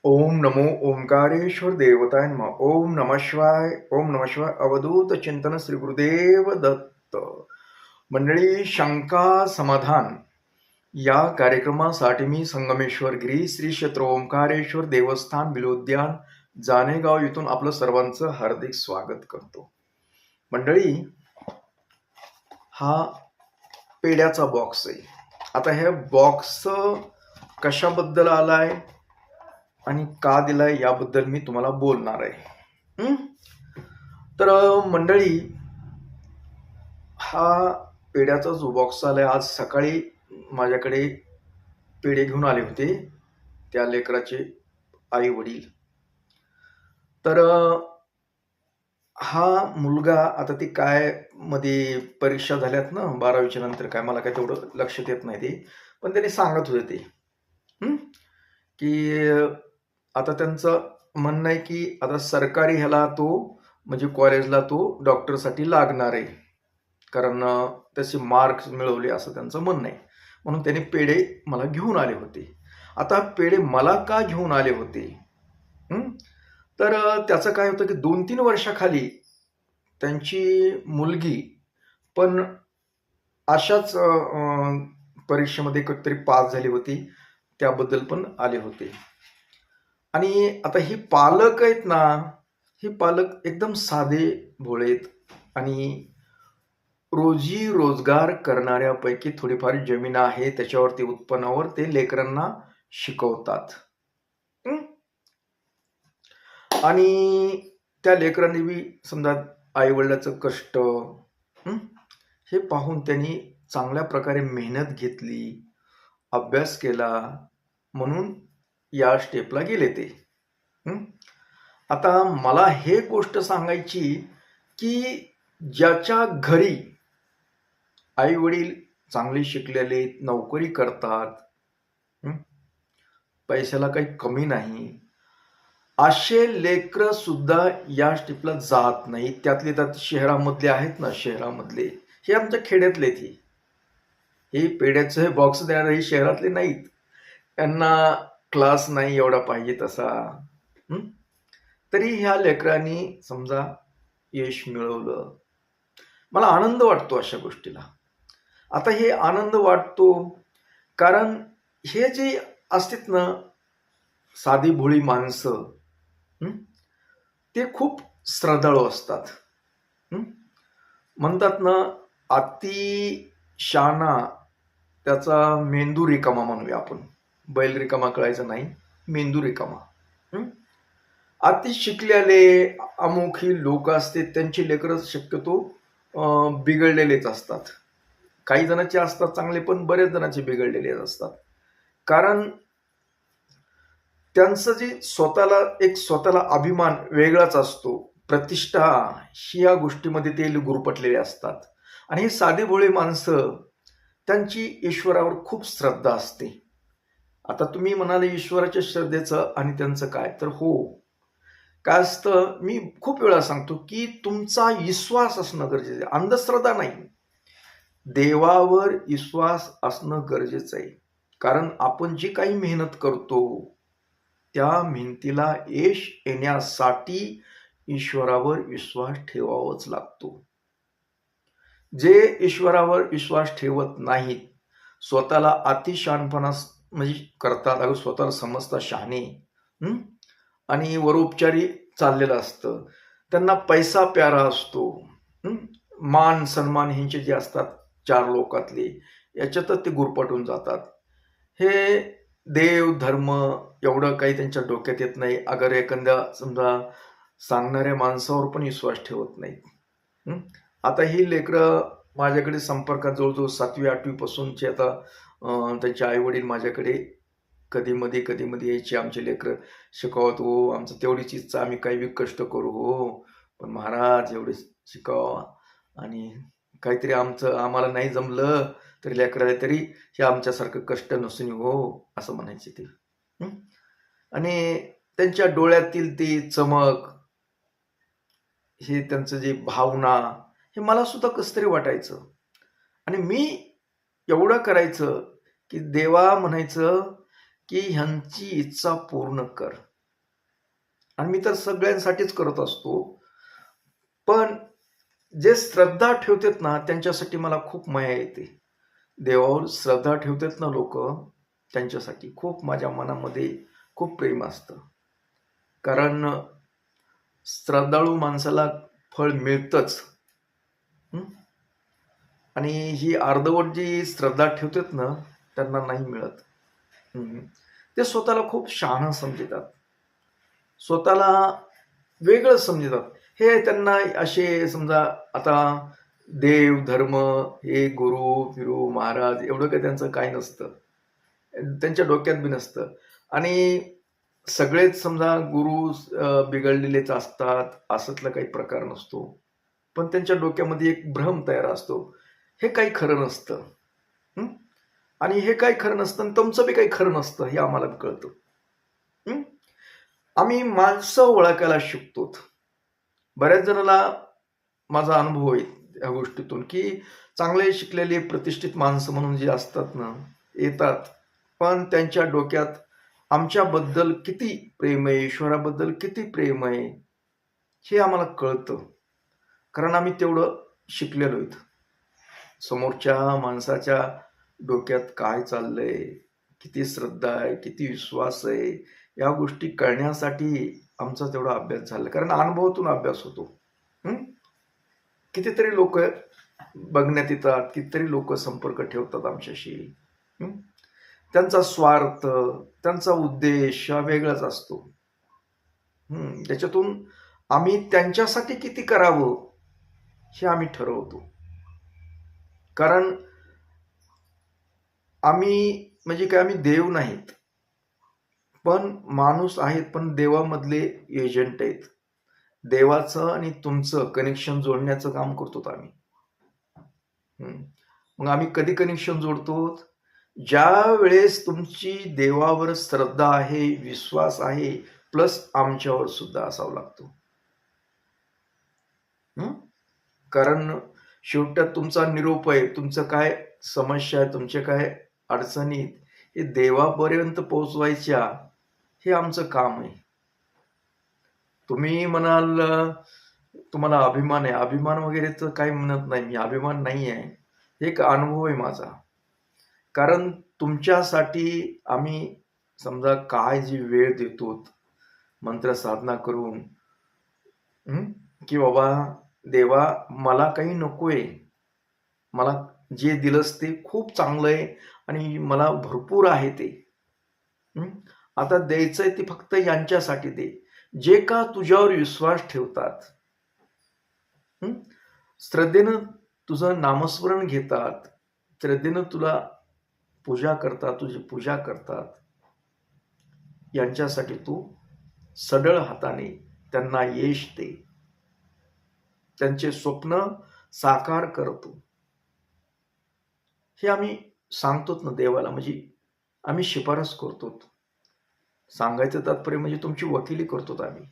ओम नमो ओंकारेश्वर देवताय नमः. ओम नमः शिवाय. ओम नमः शिवाय. अवधूत चिंतन श्री गुरुदेव दत्त. मंडळी, शंका समाधान या कार्यक्रमासाठी मी संगमेश्वर गिरी श्री क्षेत्र ओंकारेश्वर देवस्थान बिलोद्यान जानेगाव इथून आपलं सर्वांचं हार्दिक स्वागत करतो. मंडळी, हा पेड्याचा बॉक्स आहे. आता ह्या बॉक्स कशाबद्दल आलाय आणि का दिलाय याबद्दल मी तुम्हाला बोलणार आहे. तर मंडळी, हा पेड्याचा जो बॉक्स आलाय, आज सकाळी माझ्याकडे पेढे घेऊन आले होते त्या लेकराचे आई वडील. तर हा मुलगा, आता ती काय मध्ये परीक्षा झाल्यात ना 12वीच्या नंतर, काय मला काय तेवढं लक्षात येत नाही ते, पण त्यांनी सांगत होते ते की आता त्यांचं म्हणणं आहे की आता सरकारी ह्याला तो म्हणजे कॉलेजला तो डॉक्टरसाठी लागणार आहे, कारण त्याचे मार्क्स मिळवले असं त्यांचं म्हणणं आहे. म्हणून त्यांनी पेढे मला घेऊन आले होते. आता पेढे मला का घेऊन आले होते, तर त्याचं काय होतं की 2-3 वर्षाखाली त्यांची मुलगी पण अशाच परीक्षेमध्ये कधीतरी पास झाली होती, त्याबद्दल पण आले होते. आणि आता ही पालक आहेत ना, ही पालक एकदम साधे भोळेत आणि रोजी रोजगार करणाऱ्यापैकी थोडीफार जमीन आहे, त्याच्यावरती उत्पन्नावर ते लेकरांना शिकवतात. आणि त्या लेकरांनी बी समजा आई वडिलाचं कष्ट हे पाहून त्यांनी चांगल्या प्रकारे मेहनत घेतली, अभ्यास केला, म्हणून या स्टेपला गेले ते. आता मला हे गोष्ट सांगायची की ज्याच्या घरी आई वडील चांगले शिकलेले, नोकरी करतात, पैशाला काही कमी नाही, असे लेकर सुद्धा या स्टेपला जात नाही. त्यातले त्यात शहरामधले आहेत ना, शहरामधले, हे आमच्या खेड्यातले, हे पेड्याचं बॉक्स देणारे हे शहरातले नाहीत. त्यांना क्लास नाही एवढा पाहिजे तसा, तरी ह्या लेकरांनी समजा यश मिळवलं. मला आनंद वाटतो अशा गोष्टीला. आता हे आनंद वाटतो कारण हे जे असतात ना साधी भोळी माणसं, ते खूप श्रद्धाळू असतात. म्हणतात ना, अति शहाणा त्याचा मेंदू रिकामा म्हणूया आपण. बैल रिकामा कळायचं नाही, मेंदू रिकामा. अति शिकलेले अमुखी लोक असते, त्यांची लेकरं शक्यतो बिघडलेलेच असतात. काही जणांचे असतात चांगले, पण बरेच जणांचे बिघडलेले असतात. कारण त्यांचं जे स्वतःला अभिमान वेगळाच असतो, प्रतिष्ठा, ही या गोष्टीमध्ये ते गुरफटलेले असतात. आणि ही साधी भोळी माणसं, त्यांची ईश्वरावर खूप श्रद्धा असते. आता तुम्ही म्हणाले ईश्वराच्या श्रद्धेचं आणि त्यांचं काय, तर हो, काय असतं, मी खूप वेळा सांगतो की तुमचा विश्वास असणं गरजेचं आहे, अंधश्रद्धा नाही. देवावर विश्वास असणं गरजेचं आहे. कारण आपण जी काही मेहनत करतो, त्या मेहनतीला यश येण्यासाठी ईश्वरावर विश्वास ठेवावाच लागतो. जे ईश्वरावर विश्वास ठेवत नाहीत, स्वतःला अतिशहाणपणा म्हणजे करतात, अगं स्वतःला समजतात शहाणे, आणि वरोपचारी चाललेलं असतं. त्यांना पैसा प्यारा असतो, मान सन्मान ह्यांचे जे असतात चार लोकातले, याच्यातच ते गुरफटून जातात. हे देव धर्म एवढं काही त्यांच्या डोक्यात येत नाही. अगर एखाद्या समजा सांगणाऱ्या माणसावर पण विश्वास ठेवत नाहीत. आता ही लेकरं माझ्याकडे संपर्कात जवळजवळ 7वी-8वी पासूनचे, आता त्यांचे आई वडील माझ्याकडे कधी मध्ये यायचे. आमचे लेकरं शिकवत, हो आमचं तेवढीच इच्छा, आम्ही काही बी कष्ट करू, हो पण महाराज एवढे शिकावा, आणि काहीतरी आम्हाला नाही जमलं तरी लेकराला तरी हे आमच्यासारखं कष्ट नसून हो, असं म्हणायचे ते. आणि त्यांच्या डोळ्यातील ती चमक, हे त्यांचं जे भावना, हे मला सुद्धा कसं तरी वाटायचं. आणि मी एवढं करायचं की देवा म्हणायचं की ह्यांची इच्छा पूर्ण कर. आणि मी तर सगळ्यांसाठीच करत असतो. पण जे श्रद्धा ठेवतात ना, त्यांच्यासाठी मला खूप माया येते. देवावर श्रद्धा ठेवतात ना लोक, त्यांच्यासाठी खूप माझ्या मनामध्ये खूप प्रेम असतं. कारण श्रद्धाळू माणसाला फळ मिळतंच. हं? आणि ही अर्धवट जी श्रद्धा ठेवतात ना, त्यांना नाही मिळत. ते स्वतःला खूप शहाणं समजतात, स्वतःला वेगळं समजतात. हे त्यांना असे समजा आता देव धर्म, हे गुरु फिरू महाराज एवढं काही त्यांचं काय नसतं, त्यांच्या डोक्यात बी नसतं. आणि सगळेच समजा गुरु बिघडलेलेच असतात असतला काही प्रकार नसतो. पण त्यांच्या डोक्यामध्ये एक भ्रम तयार असतो, हे काही खरं नसतं. आणि हे काही खरं नसतं आणि तुमचं बी काही खरं नसतं हे आम्हाला कळतं. आम्ही माणसं ओळखायला शिकतो. बऱ्याच जणाला माझा अनुभव आहे या गोष्टीतून, की चांगले शिकलेले प्रतिष्ठित माणसं म्हणून जे असतात ना, येतात, पण त्यांच्या डोक्यात आमच्याबद्दल किती प्रेम आहे, ईश्वराबद्दल किती प्रेम आहे, हे आम्हाला कळतं. कारण आम्ही तेवढं शिकलेलो आहेत. समोरच्या माणसाच्या डोक्यात काय चाललंय, किती श्रद्धा आहे, किती विश्वास आहे, या गोष्टी कळण्यासाठी आमचा तेवढा अभ्यास झाला. कारण अनुभवातून अभ्यास होतो. कितीतरी लोक बघण्यात येतात, कितीतरी लोक संपर्क ठेवतात आमच्याशी. त्यांचा स्वार्थ, त्यांचा उद्देश हा वेगळाच असतो. त्याच्यातून आम्ही त्यांच्यासाठी किती करावं हे आम्ही ठरवतो. कारण आम्ही म्हणजे काय, आम्ही देव नाहीत, पण माणूस आहेत, पण देवामधले एजंट आहेत. देवाचं आणि तुमचं कनेक्शन जोडण्याचं काम करतो आम्ही. मग आम्ही कधी कनेक्शन जोडतो? ज्या वेळेस तुमची देवावर श्रद्धा आहे, विश्वास आहे, प्लस आमच्यावर सुद्धा असावं लागतो. कारण शेवटात तुमचा निरोप आहे, तुमचं काय समस्या आहे, तुमचे काय अडचणीत, हे देवापर्यंत पोहोचवायच्या, हे आमचं काम आहे. तुम्ही म्हणाल तुम्हाला अभिमान आहे, अभिमान वगैरे तर काही म्हणत नाही मी, अभिमान नाही आहे, एक अनुभव आहे माझा. कारण तुमच्यासाठी आम्ही समजा काय जी वेळ देतो मंत्र साधना करून, की बाबा देवा मला काही नकोय, मला जे दिलंस ते खूप चांगलं आहे आणि मला भरपूर आहे ते. आता द्यायचंय ते फक्त यांच्यासाठी दे, जे का तुझ्यावर विश्वास ठेवतात, श्रद्धेनं तुझं नामस्मरण घेतात, श्रद्धेनं तुला पूजा करतात, तुझी पूजा करतात, यांच्यासाठी तू सढळ हाताने त्यांना यश दे, त्यांचे स्वप्न साकार करतो. हे आम्ही सांगतोच ना देवाला, म्हणजे आम्ही शिफारस करतो. सांगायचं तात्पर्य म्हणजे तुमची वकिली करतो आम्ही.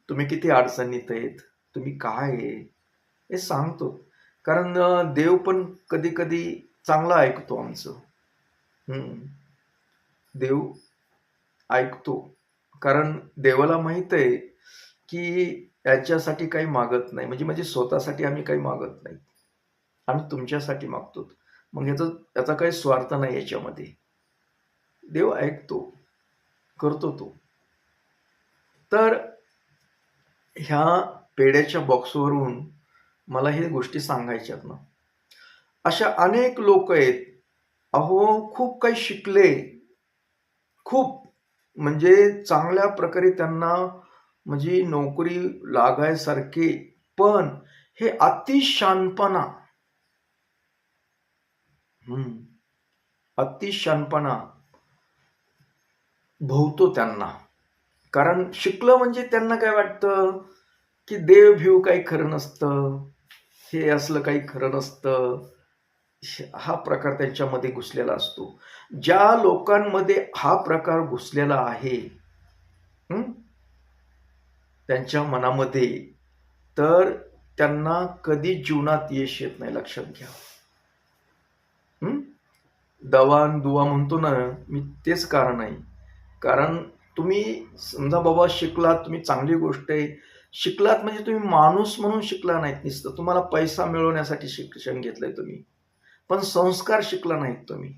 तुम्ही किती अडचणीत आहेत, तुम्ही काय आहे हे सांगतो. कारण देव पण कधी कधी चांगला ऐकतो आमचं. देव ऐकतो, कारण देवाला माहित आहे की याच्यासाठी काही मागत नाही, म्हणजे स्वतःसाठी आम्ही काही मागत नाही, आम्ही तुमच्यासाठी मागतो. मग याचा काही स्वार्थ नाही याच्यामध्ये. देव ऐकतो, करतो तो. तर ह्या पेड्याच्या बॉक्सवरून मला हे गोष्टी सांगायच्यात ना. अशा अनेक लोक आहेत, अहो खूप काही शिकले, खूप म्हणजे चांगल्या प्रकारे त्यांना म्हणजे नोकरी लागायसारखे, पण हे अतिशहाणपणा, अतिशहाणपणा भोवतो त्यांना. कारण शिकलं म्हणजे त्यांना काय वाटतं की देव भिव काही खरं नसतं, हे असलं काही खरं नसतं, हा प्रकार त्यांच्यामध्ये घुसलेला असतो. ज्या लोकांमध्ये हा प्रकार घुसलेला आहे त्यांच्या मनामध्ये, तर त्यांना कधी जीवनात यश येत नाही, लक्षात घ्या. दवा दुवा म्हणतो ना मी, तेच कारण आहे. कारण तुम्ही समजा बाबा शिकलात, तुम्ही चांगली गोष्ट आहे. शिकलात म्हणजे तुम्ही माणूस म्हणून शिकला नाहीत नुसतं. तुम्हाला पैसा मिळवण्यासाठी शिक्षण घेतलंय तुम्ही. पण संस्कार शिकला नाहीत तुम्ही.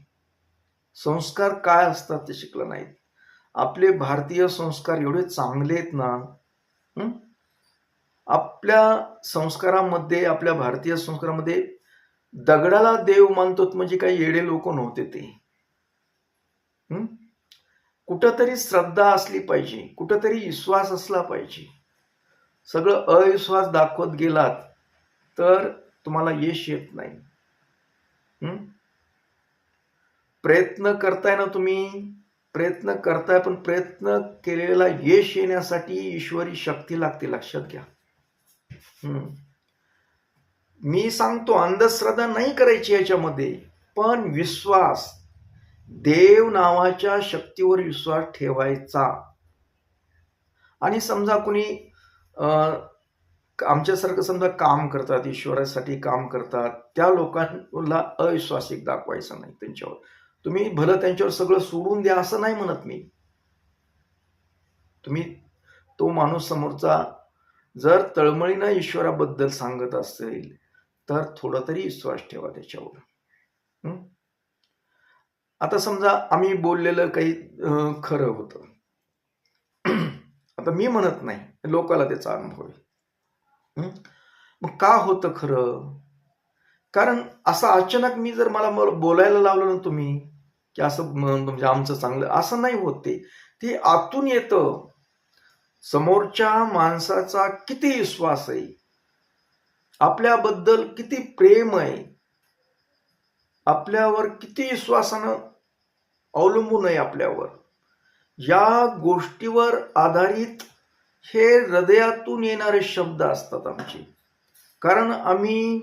संस्कार काय असतात ते शिकला नाहीत. आपले भारतीय संस्कार एवढे चांगले आहेत ना. आपल्या संस्कारामध्ये, आपल्या भारतीय संस्कारामध्ये दगडाला देव मानतो म्हणजे काही येडे लोक नव्हते ते. कुठंतरी श्रद्धा असली पाहिजे, कुठंतरी विश्वास असला पाहिजे. सगळं अविश्वास दाखवत गेलात तर तुम्हाला यश येत नाही. प्रयत्न करताय ना तुम्ही, प्रयत्न करताय, पण प्रयत्न केलेला यश येण्यासाठी ईश्वरी शक्ती लागते, लक्षात घ्या. मी सांगतो अंधश्रद्धा नाही करायची याच्यामध्ये, पण विश्वास, देव नावाच्या शक्तीवर विश्वास ठेवायचा. आणि समजा कोणी आमच्यासारखं समजा काम करतात, ईश्वरासाठी काम करतात, त्या लोकांना अविश्वासिक दाखवायचं नाही त्यांच्यावर. तुम्ही भलं त्यांच्यावर सगळं सोडून द्या असं नाही म्हणत मी. तुम्ही तो माणूस समोरचा जर तळमळीनं ईश्वराबद्दल सांगत असेल तर थोडा तरी विश्वास ठेवा त्याच्यावर. आता समजा आम्ही बोललेलं काही खरं होतं. आता मी म्हणत नाही, लोकाला त्याचा अनुभव आहे. मग का होतं खरं? कारण असं अचानक मी जर मला बोलायला लावलं ना तुम्ही की असं म्हणजे आमचं चांगलं, असं नाही होत. ते आतून येतं. समोरच्या माणसाचा किती विश्वास आहे, आपल्याबद्दल किती प्रेम आहे, आपल्यावर किती विश्वासानं अवलंबून आहे आपल्यावर, या गोष्टीवर आधारित हे हृदयातून येणारे शब्द असतात आमचे. कारण आम्ही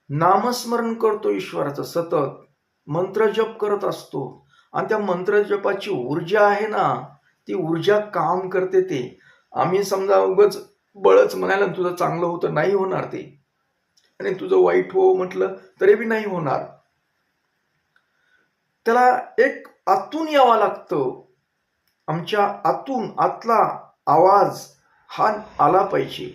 नामस्मरण करतो ईश्वराचं, सतत मंत्रजप करत असतो, आणि त्या मंत्रजपाची ऊर्जा आहे ना, ती ऊर्जा काम करते. ते आम्ही समजा उगाच बळच म्हणायला तुझं चांगलं होतं, नाही होणार ते. आणि तुझं वाईट हो म्हटलं तरी बी नाही होणार. त्याला एक आतून यावं लागतं. आमच्या आतून आतला आवाज हा आला पाहिजे.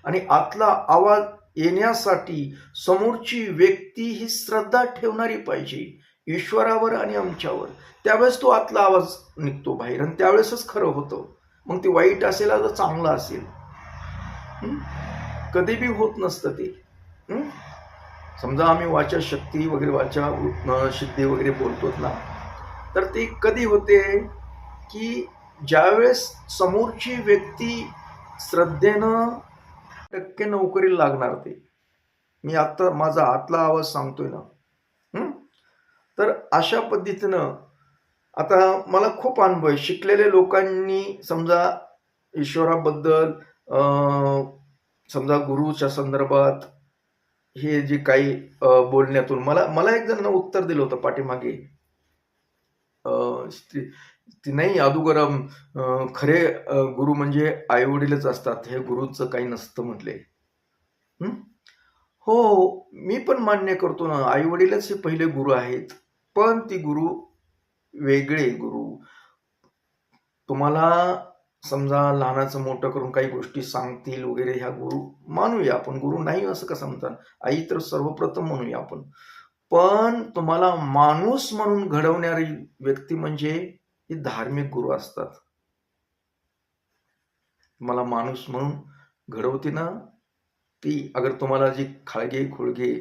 आणि आतला आवाज येण्यासाठी समोरची व्यक्ती ही श्रद्धा ठेवणारी पाहिजे ईश्वरावर आणि आमच्यावर. त्यावेळेस तो आतला आवाज निघतो बाहेर, आणि त्यावेळेसच खरं होतं. मग ते वाईट असेल तर चांगलं असेल, कधी बी होत नसतं ते. समजा आम्ही वाचा शक्ती वगैरे, वाचा सिद्धी वगैरे बोलतो ना, तर ते कधी होते की ज्यावेळेस समोरची व्यक्ती श्रद्धेनं टक्के नोकरीला लागणार. ते मी आता माझा आतला आवाज सांगतोय ना. तर अशा पद्धतीनं आता मला खूप अनुभव आहे. शिकलेल्या लोकांनी समजा ईश्वराबद्दल समजा गुरुच्या संदर्भात हे जे काही बोलण्यातून मला एक जण उत्तर दिलं होतं पाठीमागे. ती नाही अगोदर खरे गुरु म्हणजे आई वडीलच असतात, हे गुरुचं काही नसतं म्हटले. हो, मी पण मान्य करतो ना, आई वडीलच हे पहिले गुरु आहेत. पण ती गुरु वेगळे गुरु. तुम्हाला समजा लहानाचं मोठं करून काही गोष्टी सांगतील वगैरे, ह्या गुरु मानूया आपण. गुरु नाही असं कसं म्हणतात, आई तर सर्वप्रथम म्हणूया आपण. पण तुम्हाला माणूस म्हणून घडवणारी व्यक्ती म्हणजे ही धार्मिक गुरु असतात. तुम्हाला माणूस म्हणून घडवते ना ती. अगर तुम्हाला जी खाळगे खुळगे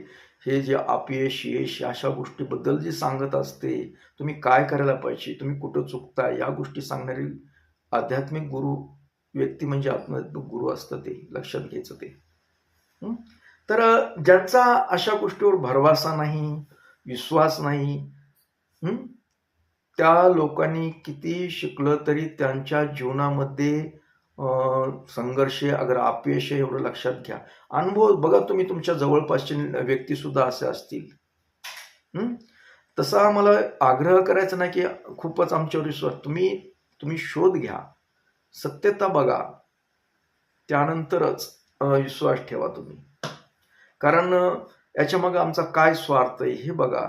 हे जे अपयश यश अशा गोष्टीबद्दल जे सांगत असते, तुम्ही काय करायला पाहिजे, तुम्ही कुठं चुकता, या गोष्टी सांगणारी आध्यात्मिक गुरु व्यक्ती म्हणजे आध्यात्मिक गुरु असतं. ते लक्षात घ्यायचं ते. तर ज्यांचा अशा गोष्टीवर भरवसा नाही, विश्वास नाही, त्या लोकांनी किती शिकलं तरी त्यांच्या जीवनामध्ये संघर्ष, अगर अपयश, एवढं लक्षात घ्या. अनुभव बघा तुम्ही, तुमच्या जवळपासचे व्यक्ती सुद्धा असे असतील. तसा मला आग्रह करायचा नाही की खूपच आमच्यावर विश्वास. तुम्ही शोध घ्या, सत्यता बघा, त्यानंतरच विश्वास ठेवा तुम्ही. कारण याच्या मग आमचा काय स्वार्थ आहे हे बघा.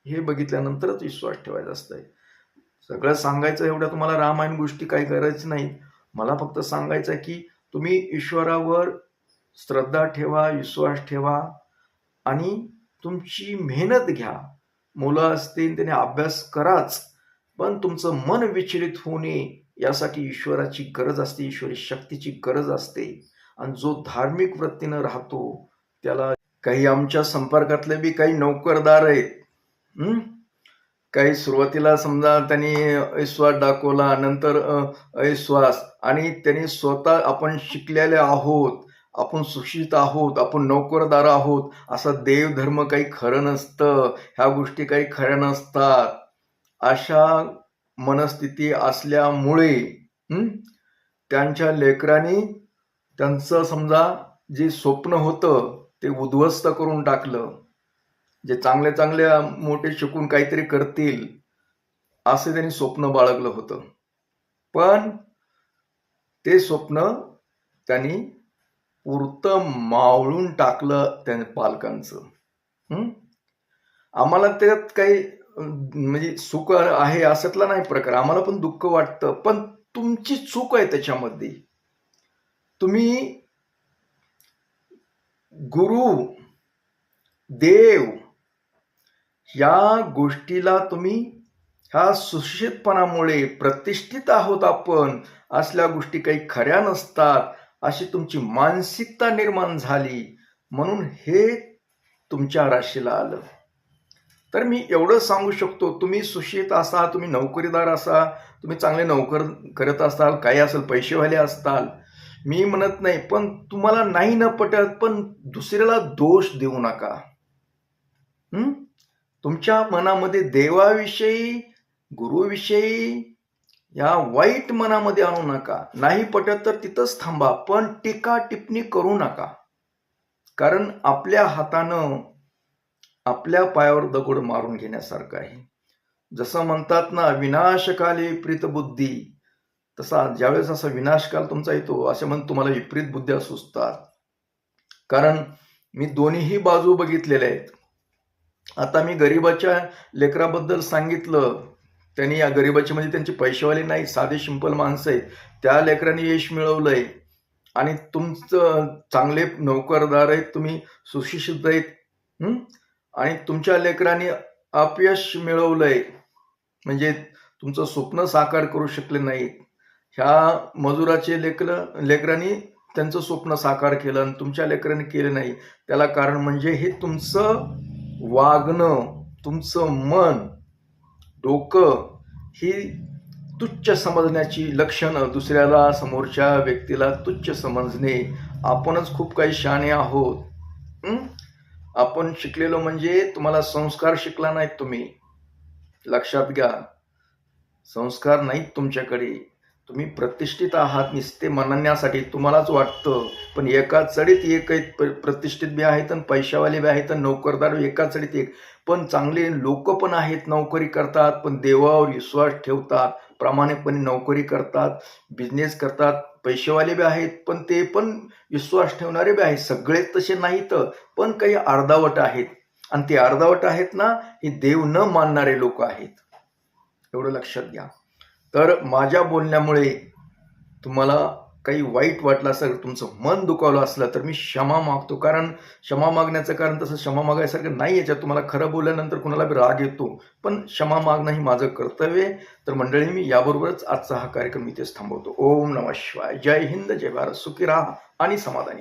हे बघितल्यानंतरच विश्वास ठेवायचा असतंय. सगळं सांगायचं एवढं तुम्हाला रामायण गोष्टी काही करायचं नाही. मला फक्त सांगायचं आहे की तुम्ही ईश्वरावर श्रद्धा ठेवा, विश्वास ठेवा आणि तुमची मेहनत घ्या. मुलं असतील त्याने अभ्यास कराच, पण तुमचं मन विचलित होऊ नये यासाठी ईश्वराची गरज असते, ईश्वरी शक्तीची गरज असते. आणि जो धार्मिक वृत्तीनं राहतो त्याला काही आमच्या संपर्कातले बी काही नोकरदार आहेत. काही सुरुवातीला समजा त्यांनी विश्वास दाखवला, नंतर अविश्वास, आणि त्यांनी स्वतः आपण शिकलेले आहोत, आपण सुशिक्षित आहोत, आपण नोकरदार आहोत, असं देवधर्म काही खरं नसतं, ह्या गोष्टी काही खऱ्या नसतात. अशा मनस्थिती असल्यामुळे त्यांच्या लेकरांनी त्यांचं समजा जे स्वप्न होतं ते उद्ध्वस्त करून टाकलं. जे चांगले चांगले मोठे शिकून काहीतरी करतील असं त्यांनी स्वप्न बाळगलं होतं, पण ते स्वप्न त्यांनी पुरतं मावळून टाकलं त्या पालकांचं. आम्हाला त्यात काही म्हणजे सुख आहे असतला नाही प्रकार, आम्हाला पण दुःख वाटतं, पण तुमची चूक आहे त्याच्यामध्ये. तुम्ही गुरु देव या गोष्टीला तुम्ही ह्या सुशिक्षितपणामुळे प्रतिष्ठित आहोत आपण असल्या गोष्टी काही खऱ्या नसतात अशी तुमची मानसिकता निर्माण झाली, म्हणून हे तुमच्या राशीला आलं. तर मी एवढं सांगू शकतो, तुम्ही सुशिक्षित असा, तुम्ही नोकरीदार असा, तुम्ही चांगले नोकर करत असाल, काही असेल, पैसेवाले असताल, मी म्हणत नाही, पण तुम्हाला नाही न पटत पण दुसऱ्याला दोष देऊ नका. तुमच्या मनामध्ये देवाविषयी, गुरुविषयी या वाईट मनामध्ये आणू नका. नाही पटत तर तिथंच थांबा, पण टीका टिप्पणी करू नका. कारण आपल्या हातानं आपल्या पायावर दगड मारून घेण्यासारखं आहे. जसं म्हणतात ना, विनाशकाले विपरीत बुद्धी, तसा ज्यावेळेस असा विनाशकाल तुमचा येतो असे म्हणून तुम्हाला विपरीत बुद्ध्या सुचतात. कारण मी दोन्हीही बाजू बघितलेल्या आहेत. आता मी गरीबाच्या लेकराबद्दल सांगितलं, त्यांनी या गरीबाची म्हणजे त्यांची पैसेवाले नाही, साधे सिंपल माणसं आहेत, त्या लेकरांनी यश मिळवलंय. आणि तुमचं चांगले नोकरदार आहेत, तुम्ही सुशिक्षित आहेत, आणि तुमच्या लेकरांनी अपयश मिळवलंय, म्हणजे तुमचं स्वप्न साकार करू शकले नाहीत. ह्या मजुराचे लेकरांनी त्यांचं स्वप्न साकार केलं आणि तुमच्या लेकरांनी केलं नाही. त्याला कारण म्हणजे हे तुमचं वागणं, तुमचं मन, डोकं ही तुच्छ समजण्याची लक्षणं, दुसऱ्याला, समोरच्या व्यक्तीला तुच्छ समजणे. आपणच खूप काही शहाणे आहोत. आपण शिकलेलो म्हणजे तुम्हाला संस्कार शिकला नाहीत तुम्ही, लक्षात घ्या. संस्कार नाहीत तुमच्याकडे. तुम्ही प्रतिष्ठित आहात नुसते म्हणण्यासाठी तुम्हालाच वाटतं, पण एका चढीत एक प्रतिष्ठित बी आहेत आणि पैशावाले बी आहेत आणि नोकरदार एका चढीत एक. पण चांगले लोक पण आहेत, नोकरी करतात, पण देवावर विश्वास ठेवतात, प्रामाणिकपणे नोकरी करतात, बिझनेस करतात. पैसेवाले बी आहेत, पण ते पण विश्वास ठेवणारे बी आहेत. सगळेच तसे नाहीत, पण काही अर्धावट आहेत. आणि ते अर्धावट आहेत ना, हे देव न मानणारे लोक आहेत, एवढं लक्षात घ्या. तर माझ्या बोलण्यामुळे तुम्हाला काही वाईट वाटलं असेल, तुमचं मन दुखावलं असलं, तर मी क्षमा मागतो. कारण क्षमा मागण्याचं कारण तसं क्षमा मागायसारखं नाही. याच्यात तुम्हाला खरं बोलल्यानंतर कुणाला बी राग येतो, पण क्षमा मागणं ही माझं कर्तव्य आहे. तर मंडळी, मी याबरोबरच आजचा हा कार्यक्रम इथेच थांबवतो. ओम नमः शिवाय. जय हिंद, जय भारत. सुखी राहा आणि समाधानी.